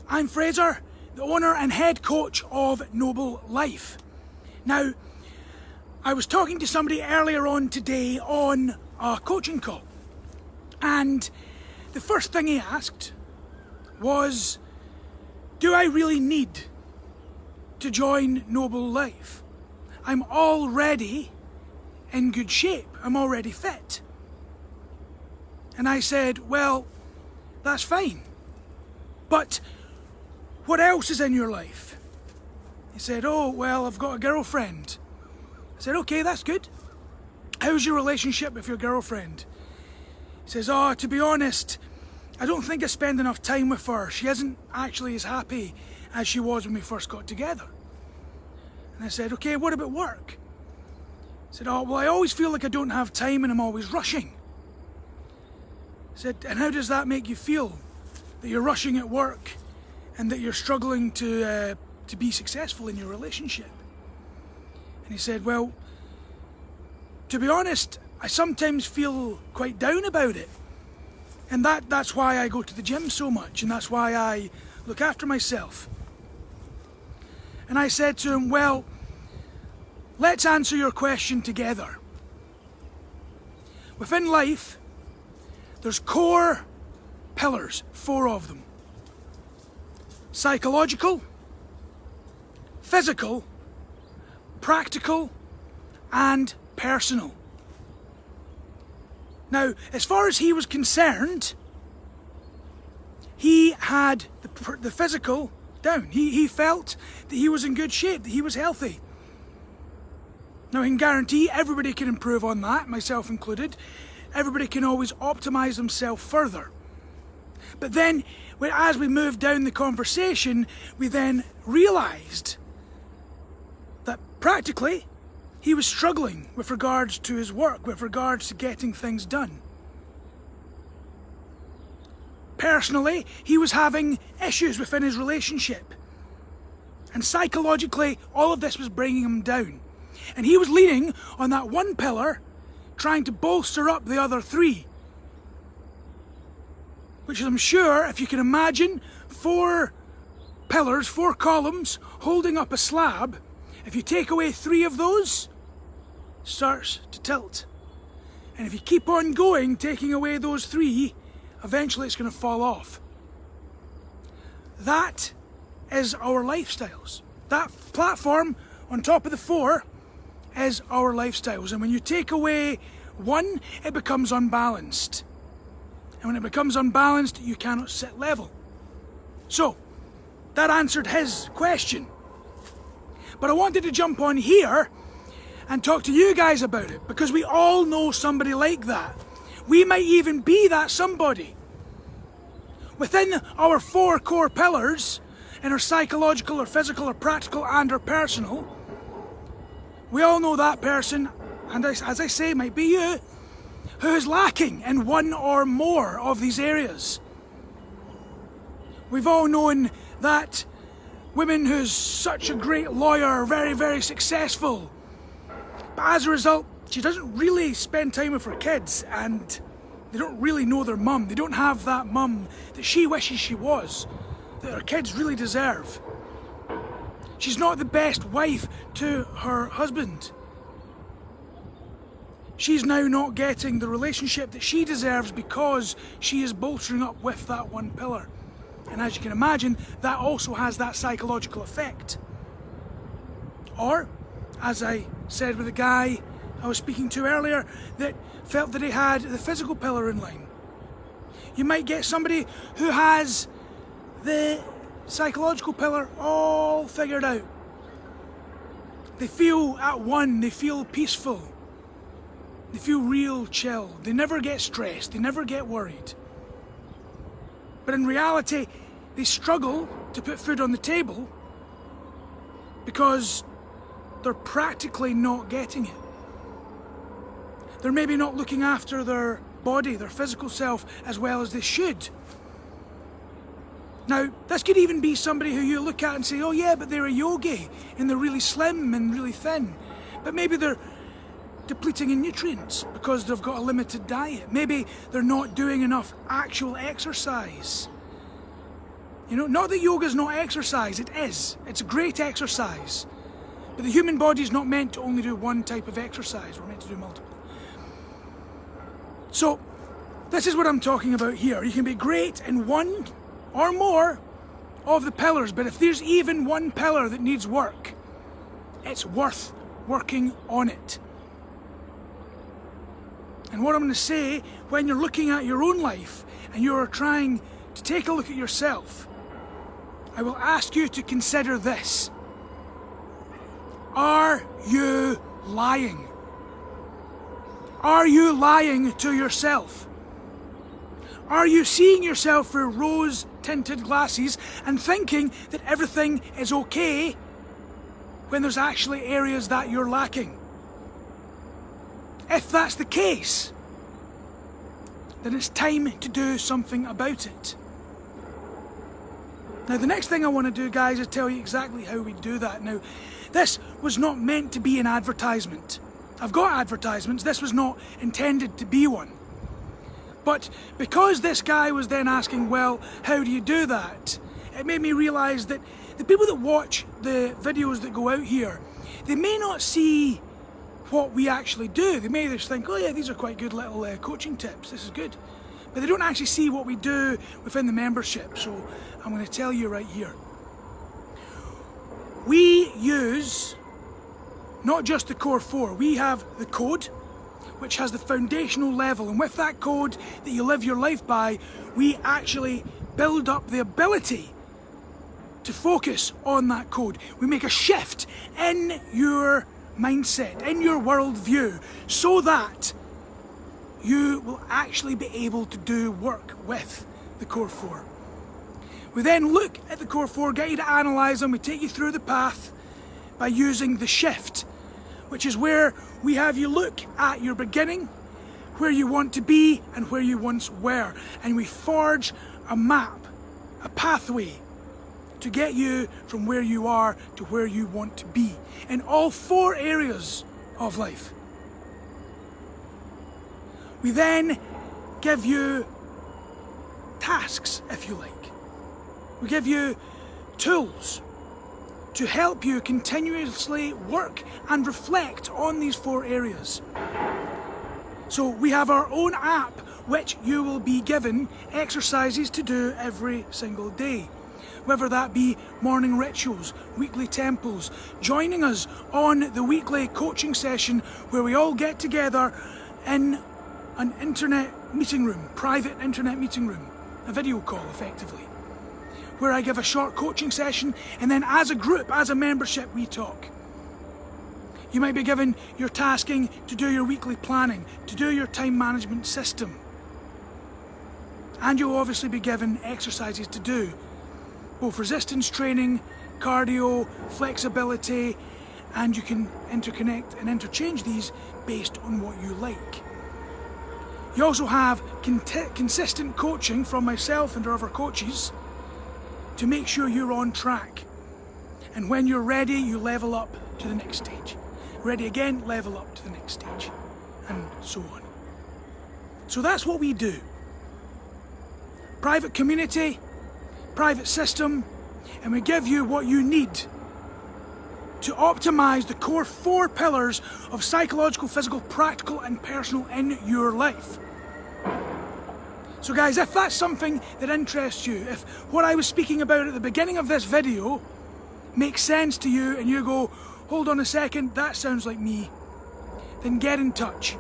I'm Fraser, the owner and head coach of Noble Life. Now, I was talking to somebody earlier on today on a coaching call, and the first thing he asked was, do I really need to join Noble Life? I'm already in good shape, I'm already fit. And I said, well, that's fine, but what else is in your life? He said, oh, well, I've got a girlfriend. I said, okay, that's good. How's your relationship with your girlfriend? He says, oh, to be honest, I don't think I spend enough time with her. She isn't actually as happy as she was when we first got together. And I said, okay, what about work? He said, oh, well, I always feel like I don't have time and I'm always rushing. I said, and how does that make you feel? That you're rushing at work and that you're struggling to be successful in your relationship? And he said, well, to be honest, I sometimes feel quite down about it. And that's why I go to the gym so much, and that's why I look after myself. And I said to him, well, let's answer your question together. Within life, there's core pillars, 4 of them. Psychological, physical, practical, and personal. Now, as far as he was concerned, he had the physical down. He felt that he was in good shape, that he was healthy. Now, I can guarantee everybody can improve on that, myself included. Everybody can always optimise themselves further. But then, as we moved down the conversation, we then realised that practically he was struggling with regards to his work, with regards to getting things done. Personally, he was having issues within his relationship. And psychologically, all of this was bringing him down. And he was leaning on that one pillar, trying to bolster up the other 3. Which I'm sure, if you can imagine, 4 pillars, 4 columns, holding up a slab, if you take away 3 of those, it starts to tilt. And if you keep on going, taking away those 3, eventually it's going to fall off. That is our lifestyles. That platform on top of the 4 is our lifestyles. And when you take away 1, it becomes unbalanced. And when it becomes unbalanced, you cannot sit level. So, that answered his question. But I wanted to jump on here and talk to you guys about it, because we all know somebody like that. We might even be that somebody. Within our 4 core pillars, in our psychological or physical or practical and our personal, we all know that person, and as I say, might be you, who is lacking in 1 or more of these areas. We've all known that woman who's such a great lawyer, very, very successful, but as a result, she doesn't really spend time with her kids, and they don't really know their mum. They don't have that mum that she wishes she was, that her kids really deserve. She's not the best wife to her husband. She's now not getting the relationship that she deserves because she is bolstering up with that 1 pillar. And as you can imagine, that also has that psychological effect. Or, as I said with a guy I was speaking to earlier, that felt that he had the physical pillar in line. You might get somebody who has the psychological pillar all figured out. They feel at one, they feel peaceful. They feel real chill. They never get stressed. They never get worried. But in reality, they struggle to put food on the table because they're practically not getting it. They're maybe not looking after their body, their physical self, as well as they should. Now, this could even be somebody who you look at and say, oh yeah, but they're a yogi and they're really slim and really thin. But maybe they're depleting in nutrients because they've got a limited diet. Maybe they're not doing enough actual exercise. You know, not that yoga's not exercise, it is. It's a great exercise. But the human body is not meant to only do one type of exercise, we're meant to do multiple. So, this is what I'm talking about here. You can be great in one or more of the pillars, but if there's even one pillar that needs work, it's worth working on it. And what I'm going to say, when you're looking at your own life and you're trying to take a look at yourself, I will ask you to consider this. Are you lying? Are you lying to yourself? Are you seeing yourself through rose-tinted glasses and thinking that everything is okay when there's actually areas that you're lacking? If that's the case, then it's time to do something about it. Now, the next thing I want to do, guys, is tell you exactly how we do that. Now, this was not meant to be an advertisement. I've got advertisements, this was not intended to be one. But because this guy was then asking, well, how do you do that? It made me realise that the people that watch the videos that go out here, they may not see what we actually do. They may just think, oh yeah, these are quite good little coaching tips, this is good. But they don't actually see what we do within the membership, so I'm going to tell you right here. We use not just the Core 4, we have the code, which has the foundational level, and with that code that you live your life by, we actually build up the ability to focus on that code. We make a shift in your mindset, in your worldview, so that you will actually be able to do work with the Core 4. We then look at the Core 4, get you to analyse them, we take you through the path by using the shift, which is where we have you look at your beginning, where you want to be and where you once were, and we forge a map, a pathway to get you from where you are to where you want to be in all 4 areas of life. We then give you tasks, if you like. We give you tools to help you continuously work and reflect on these 4 areas. So we have our own app, which you will be given exercises to do every single day. Whether that be morning rituals, weekly tempos, joining us on the weekly coaching session where we all get together in an internet meeting room, private internet meeting room, a video call effectively, where I give a short coaching session and then as a group, as a membership, we talk. You might be given your tasking to do your weekly planning, to do your time management system. And you'll obviously be given exercises to do, both resistance training, cardio, flexibility, and you can interconnect and interchange these based on what you like. You also have consistent coaching from myself and our other coaches to make sure you're on track. And when you're ready, you level up to the next stage. Ready again, level up to the next stage, and so on. So that's what we do. Private community, private system, and we give you what you need to optimize the core 4 pillars of psychological, physical, practical, and personal in your life. So guys, if that's something that interests you, if what I was speaking about at the beginning of this video makes sense to you and you go, hold on a second, that sounds like me, then get in touch.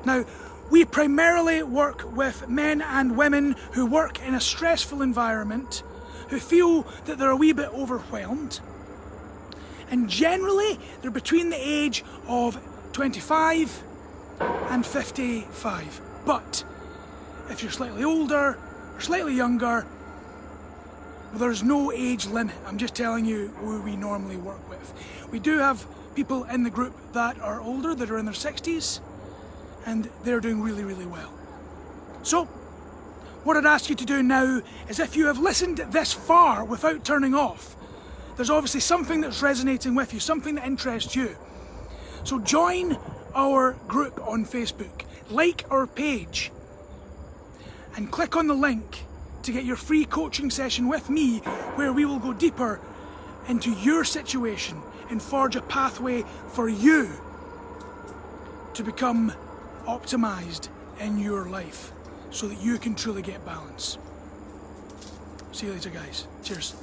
Now, we primarily work with men and women who work in a stressful environment, who feel that they're a wee bit overwhelmed, and generally they're between the age of 25 and 55. But if you're slightly older or slightly younger, well, there's no age limit. I'm just telling you who we normally work with. We do have people in the group that are older, that are in their 60s, and they're doing really, really well. So, what I'd ask you to do now is, if you have listened this far without turning off, there's obviously something that's resonating with you, something that interests you. So join our group on Facebook, like our page, and click on the link to get your free coaching session with me, where we will go deeper into your situation and forge a pathway for you to become optimized in your life so that you can truly get balance. See you later, guys. Cheers.